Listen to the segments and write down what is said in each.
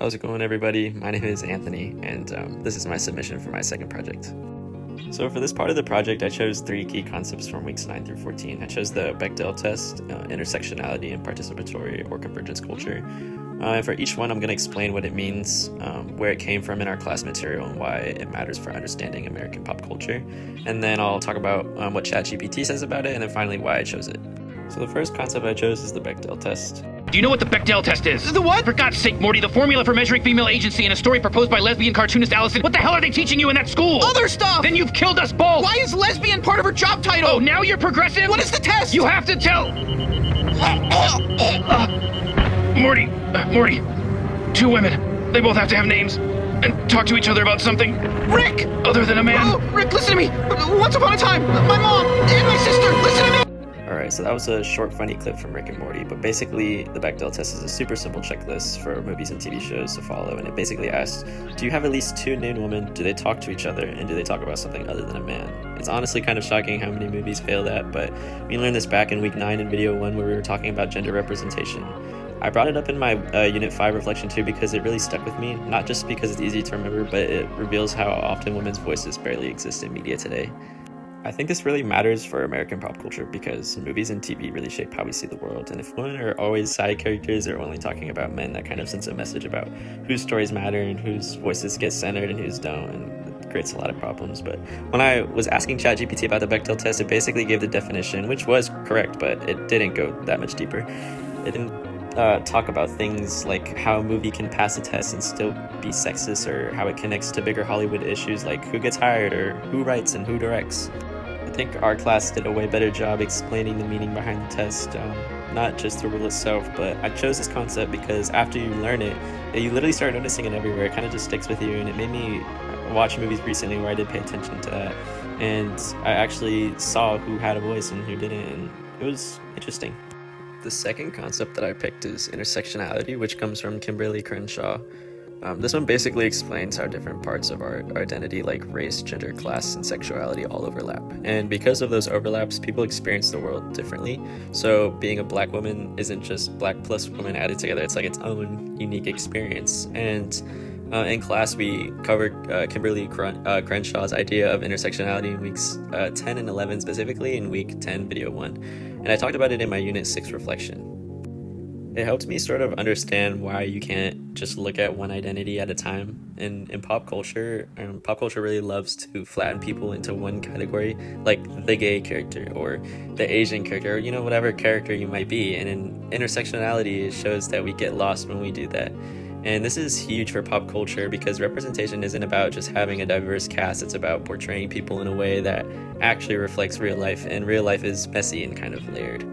How's it going, everybody? My name is Anthony, and this is my submission for my second project. So for this part of the project, I chose 3 key concepts from weeks 9 through 14. I chose the Bechdel test, intersectionality and participatory or convergence culture. And for each one, I'm going to explain what it means, where it came from in our class material, and why it matters for understanding American pop culture. And then I'll talk about what ChatGPT says about it, and then finally why I chose it. So the first concept I chose is the Bechdel test. Do you know what the Bechdel test is? The what? For God's sake, Morty, the formula for measuring female agency in a story proposed by lesbian cartoonist Allison. What the hell are they teaching you in that school? Other stuff! Then you've killed us both! Why is lesbian part of her job title? Oh, now you're progressive? What is the test? You have to tell... Morty, 2 women. They both have to have names and talk to each other about something. Rick! Other than a man. Oh, Rick, listen to me! Once upon a time, my mom and my sister, listen to me! Alright, so that was a short, funny clip from Rick and Morty, but basically the Bechdel test is a super simple checklist for movies and TV shows to follow, and it basically asks, do you have at least 2 nude women, do they talk to each other, and do they talk about something other than a man? It's honestly kind of shocking how many movies fail that, but we learned this back in week 9 in video 1 where we were talking about gender representation. I brought it up in my Unit 5 reflection too because it really stuck with me, not just because it's easy to remember, but it reveals how often women's voices barely exist in media today. I think this really matters for American pop culture because movies and TV really shape how we see the world, and if women are always side characters or only talking about men, that kind of sends a message about whose stories matter and whose voices get centered and whose don't, and it creates a lot of problems. But when I was asking ChatGPT about the Bechdel test, it basically gave the definition, which was correct, but it didn't go that much deeper. It didn't talk about things like how a movie can pass a test and still be sexist, or how it connects to bigger Hollywood issues like who gets hired or who writes and who directs. I think our class did a way better job explaining the meaning behind the test, not just the rule itself, but I chose this concept because after you learn it, you literally start noticing it everywhere. It kind of just sticks with you, and it made me watch movies recently where I did pay attention to that, and I actually saw who had a voice and who didn't, and it was interesting. The second concept that I picked is intersectionality, which comes from Kimberly Crenshaw. This one basically explains how different parts of our identity like race, gender, class, and sexuality all overlap. And because of those overlaps, people experience the world differently. So being a black woman isn't just black plus woman added together, it's like its own unique experience. And in class, we covered Kimberly Crenshaw's idea of intersectionality in weeks 10 and 11 specifically, in week 10, video 1. And I talked about it in my Unit 6 reflection. It helped me sort of understand why you can't just look at one identity at a time. In pop culture really loves to flatten people into one category, like the gay character or the Asian character, or whatever character you might be. And in intersectionality, it shows that we get lost when we do that. And this is huge for pop culture because representation isn't about just having a diverse cast, it's about portraying people in a way that actually reflects real life, and real life is messy and kind of layered.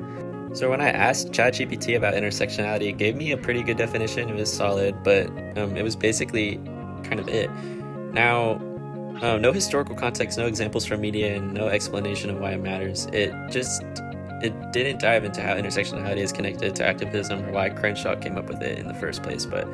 So when I asked ChatGPT about intersectionality, it gave me a pretty good definition. It was solid, but it was basically kind of it. Now, no historical context, no examples from media, and no explanation of why it matters. It didn't dive into how intersectionality is connected to activism or why Crenshaw came up with it in the first place, but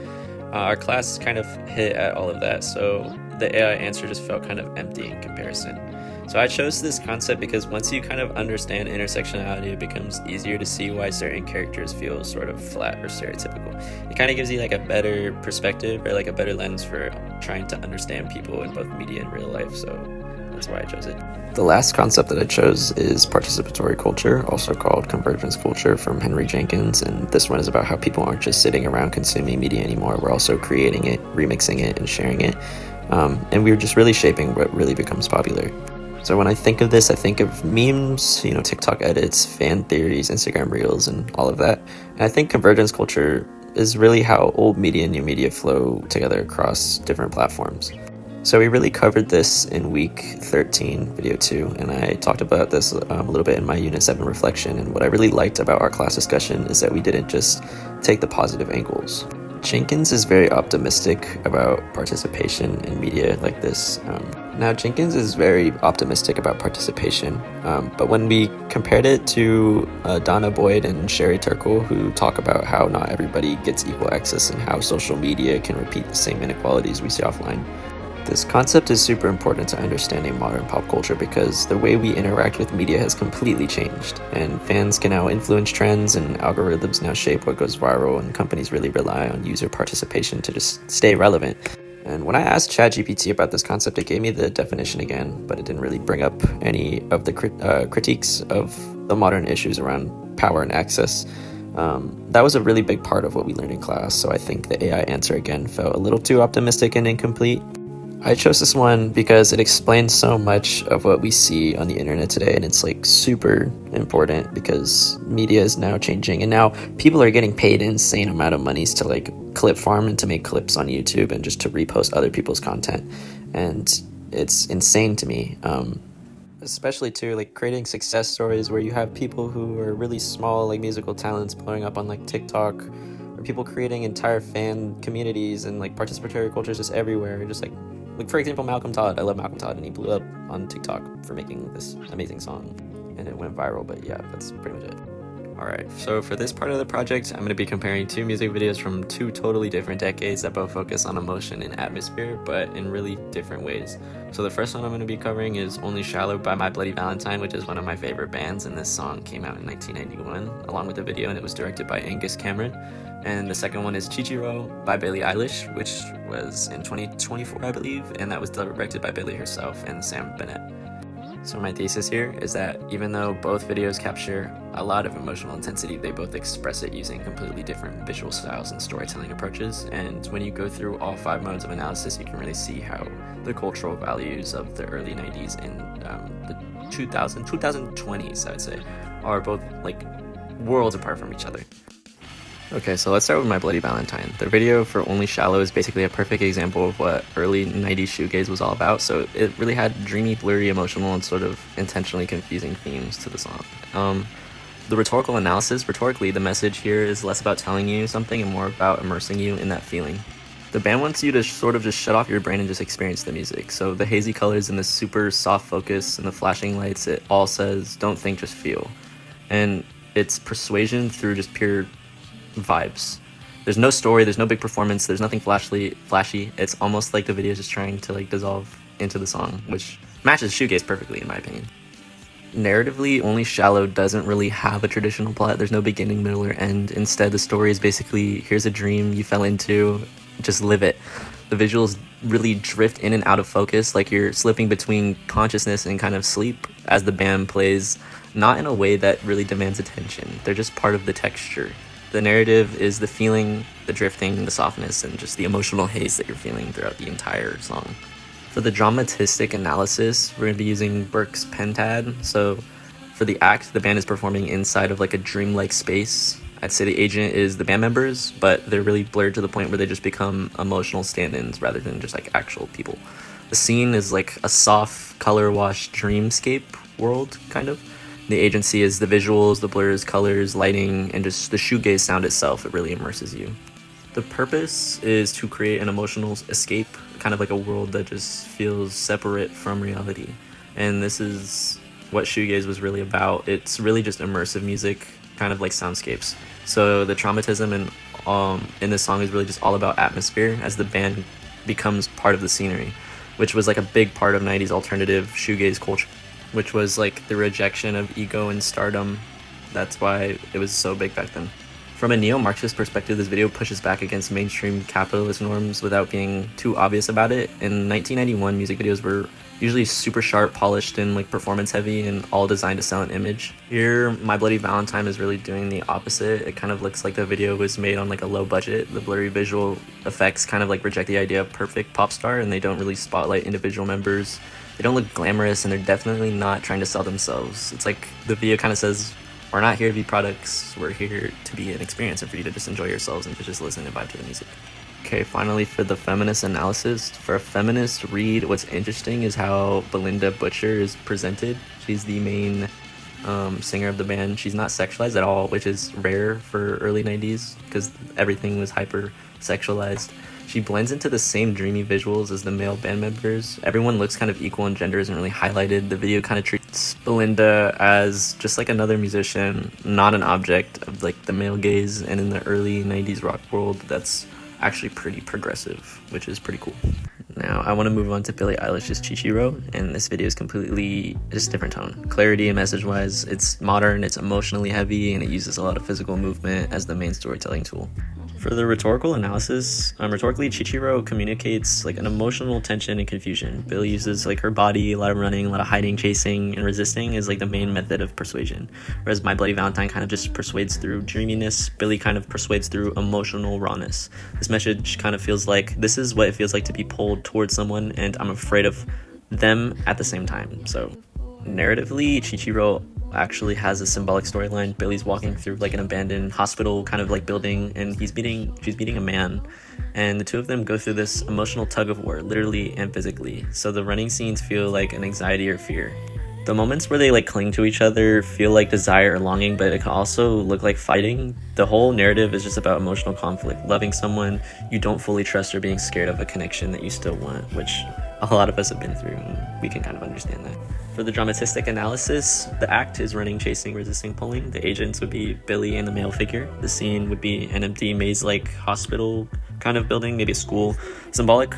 our class kind of hit at all of that, so the AI answer just felt kind of empty in comparison. So I chose this concept because once you kind of understand intersectionality, it becomes easier to see why certain characters feel sort of flat or stereotypical. It kind of gives you like a better perspective or like a better lens for trying to understand people in both media and real life, so that's why I chose it. The last concept that I chose is participatory culture, also called convergence culture, from Henry Jenkins, and this one is about how people aren't just sitting around consuming media anymore, we're also creating it, remixing it, and sharing it, and we're just really shaping what really becomes popular. So when I think of this, I think of memes, TikTok edits, fan theories, Instagram reels, and all of that. And I think convergence culture is really how old media and new media flow together across different platforms. So we really covered this in week 13, video 2, and I talked about this a little bit in my Unit 7 reflection. And what I really liked about our class discussion is that we didn't just take the positive angles. Jenkins is very optimistic about participation in media like this. Now, Jenkins is very optimistic about participation, but when we compared it to Donna Boyd and Sherry Turkle, who talk about how not everybody gets equal access and how social media can repeat the same inequalities we see offline, This concept is super important to understanding modern pop culture because the way we interact with media has completely changed, and fans can now influence trends and algorithms now shape what goes viral, and companies really rely on user participation to just stay relevant. And when I asked ChatGPT about this concept, it gave me the definition again, but it didn't really bring up any of the critiques of the modern issues around power and access. That was a really big part of what we learned in class, so I think the AI answer again felt a little too optimistic and incomplete. I chose this one because it explains so much of what we see on the internet today, and it's like super important because media is now changing, and now people are getting paid an insane amount of monies to like clip farm and to make clips on YouTube and just to repost other people's content, and it's insane to me. Especially too, like creating success stories where you have people who are really small, like musical talents blowing up on like TikTok, or people creating entire fan communities and like participatory cultures just everywhere. Just like for example, Malcolm Todd. I love Malcolm Todd, and he blew up on TikTok for making this amazing song, and it went viral. But yeah, that's pretty much it. Alright, so for this part of the project, I'm going to be comparing two music videos from two totally different decades that both focus on emotion and atmosphere, but in really different ways. So the first one I'm going to be covering is Only Shallow by My Bloody Valentine, which is one of my favorite bands, and this song came out in 1991, along with the video, and it was directed by Angus Cameron. And the second one is Chichiro by Billie Eilish, which was in 2024, I believe, and that was directed by Billie herself and Sam Bennett. So my thesis here is that even though both videos capture a lot of emotional intensity, they both express it using completely different visual styles and storytelling approaches. And when you go through all 5 modes of analysis, you can really see how the cultural values of the early 90s and the 2020s, I would say, are both like worlds apart from each other. Okay, so let's start with My Bloody Valentine. The video for Only Shallow is basically a perfect example of what early 90s shoegaze was all about, so it really had dreamy, blurry, emotional, and sort of intentionally confusing themes to the song. The rhetorical analysis, rhetorically, the message here is less about telling you something and more about immersing you in that feeling. The band wants you to sort of just shut off your brain and just experience the music, so the hazy colors and the super soft focus and the flashing lights, it all says, don't think, just feel. And it's persuasion through just pure vibes. There's no story, there's no big performance, there's nothing flashy. It's almost like the video is just trying to like dissolve into the song, which matches shoegaze perfectly in my opinion. Narratively, Only Shallow doesn't really have a traditional plot. There's no beginning, middle, or end. Instead, the story is basically, here's a dream you fell into, just live it. The visuals really drift in and out of focus, like you're slipping between consciousness and kind of sleep as the band plays, not in a way that really demands attention. They're just part of the texture. The narrative is the feeling, the drifting, the softness, and just the emotional haze that you're feeling throughout the entire song. For the dramatistic analysis, we're going to be using Burke's Pentad. So for the act, the band is performing inside of like a dreamlike space. I'd say the agent is the band members, but they're really blurred to the point where they just become emotional stand-ins rather than just like actual people. The scene is like a soft, color-washed dreamscape world, kind of. The agency is the visuals, the blurs, colors, lighting, and just the shoegaze sound itself. It really immerses you. The purpose is to create an emotional escape, kind of like a world that just feels separate from reality. And this is what shoegaze was really about. It's really just immersive music, kind of like soundscapes. So the traumatism in this song is really just all about atmosphere as the band becomes part of the scenery, which was like a big part of 90s alternative shoegaze culture, which was like the rejection of ego and stardom. That's why it was so big back then. From a neo-Marxist perspective, this video pushes back against mainstream capitalist norms without being too obvious about it. In 1991, music videos were usually super sharp, polished, and like performance heavy, and all designed to sell an image. Here, My Bloody Valentine is really doing the opposite. It kind of looks like the video was made on like a low budget. The blurry visual effects kind of like reject the idea of perfect pop star, and they don't really spotlight individual members. They don't look glamorous, and they're definitely not trying to sell themselves. It's like the video kind of says, we're not here to be products, we're here to be an experience and for you to just enjoy yourselves and to just listen and vibe to the music. Okay, finally for the feminist analysis. For a feminist read, what's interesting is how Belinda Butcher is presented. She's the main singer of the band. She's not sexualized at all, which is rare for early 90s because everything was hyper sexualized. She blends into the same dreamy visuals as the male band members. Everyone looks kind of equal and gender isn't really highlighted. The video kind of treats Belinda as just like another musician, not an object of like the male gaze. And in the early 90s rock world, that's actually pretty progressive, which is pretty cool. Now, I want to move on to Billie Eilish's Chichiro, and this video is completely just different tone. Clarity and message-wise, it's modern, it's emotionally heavy, and it uses a lot of physical movement as the main storytelling tool. For the rhetorical analysis, rhetorically, Chichiro communicates like an emotional tension and confusion. Billie uses like her body, a lot of running, a lot of hiding, chasing, and resisting is like the main method of persuasion. Whereas My Bloody Valentine kind of just persuades through dreaminess, Billie kind of persuades through emotional rawness. This message kind of feels like this is what it feels like to be pulled towards someone, and I'm afraid of them at the same time. So narratively, Chichiro actually has a symbolic storyline. Billie's walking through like an abandoned hospital kind of like building, and she's meeting a man, and the two of them go through this emotional tug of war, literally and physically. So the running scenes feel like an anxiety or fear. The moments where they like cling to each other feel like desire or longing, but it can also look like fighting. The whole narrative is just about emotional conflict, loving someone you don't fully trust or being scared of a connection that you still want, which a lot of us have been through, and we can kind of understand that. For the dramatistic analysis, the act is running, chasing, resisting, pulling. The agents would be Billie and the male figure. The scene would be an empty maze-like hospital kind of building, maybe a school. Symbolic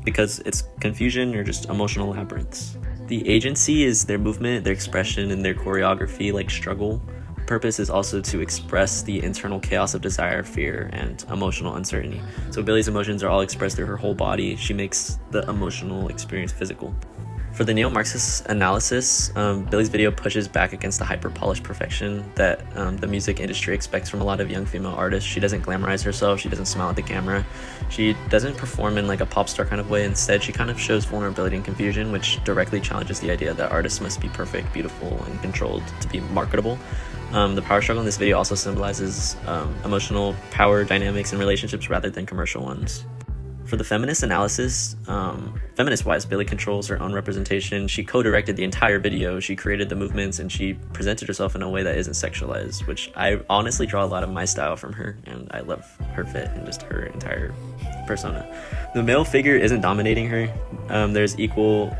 because it's confusion or just emotional labyrinths. The agency is their movement, their expression, and their choreography, like struggle. Purpose is also to express the internal chaos of desire, fear, and emotional uncertainty. So Billie's emotions are all expressed through her whole body. She makes the emotional experience physical. For the neo-Marxist analysis, Billie's video pushes back against the hyper-polished perfection that the music industry expects from a lot of young female artists. She doesn't glamorize herself, she doesn't smile at the camera, she doesn't perform in like a pop star kind of way. Instead, she kind of shows vulnerability and confusion, which directly challenges the idea that artists must be perfect, beautiful, and controlled to be marketable. The power struggle in this video also symbolizes emotional power dynamics and relationships rather than commercial ones. For the feminist analysis, feminist-wise, Billie controls her own representation. She co-directed the entire video, she created the movements, and she presented herself in a way that isn't sexualized, which I honestly draw a lot of my style from her, and I love her fit and just her entire persona. The male figure isn't dominating her. There's equals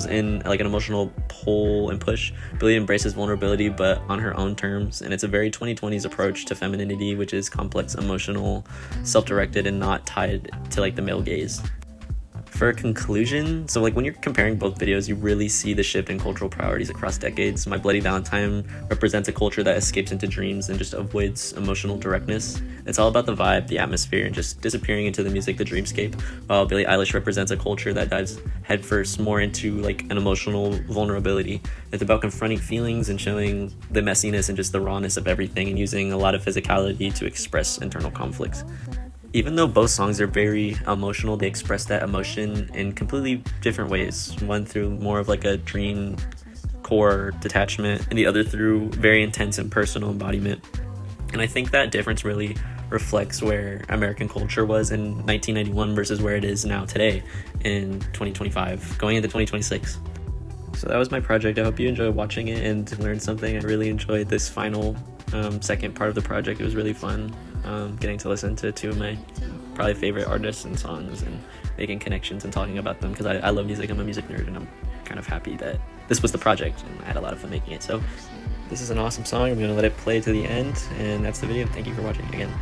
in like an emotional pull and push. Billie embraces vulnerability, but on her own terms, and it's a very 2020s approach to femininity, which is complex, emotional, self-directed, and not tied to like the male gaze. For a conclusion, so like when you're comparing both videos, you really see the shift in cultural priorities across decades. My Bloody Valentine represents a culture that escapes into dreams and just avoids emotional directness. It's all about the vibe, the atmosphere, and just disappearing into the music, the dreamscape, while Billie Eilish represents a culture that dives headfirst more into like an emotional vulnerability. It's about confronting feelings and showing the messiness and just the rawness of everything, and using a lot of physicality to express internal conflicts. Even though both songs are very emotional, they express that emotion in completely different ways. One through more of like a dream core detachment, and the other through very intense and personal embodiment. And I think that difference really reflects where American culture was in 1991 versus where it is now today in 2025, going into 2026. So that was my project. I hope you enjoyed watching it and learned something. I really enjoyed this final second part of the project. It was really fun getting to listen to two of my probably favorite artists and songs and making connections and talking about them, because I love music. I'm a music nerd, and I'm kind of happy that this was the project, and I had a lot of fun making it. So this is an awesome song. I'm going to let it play to the end, and that's the video. Thank you for watching again.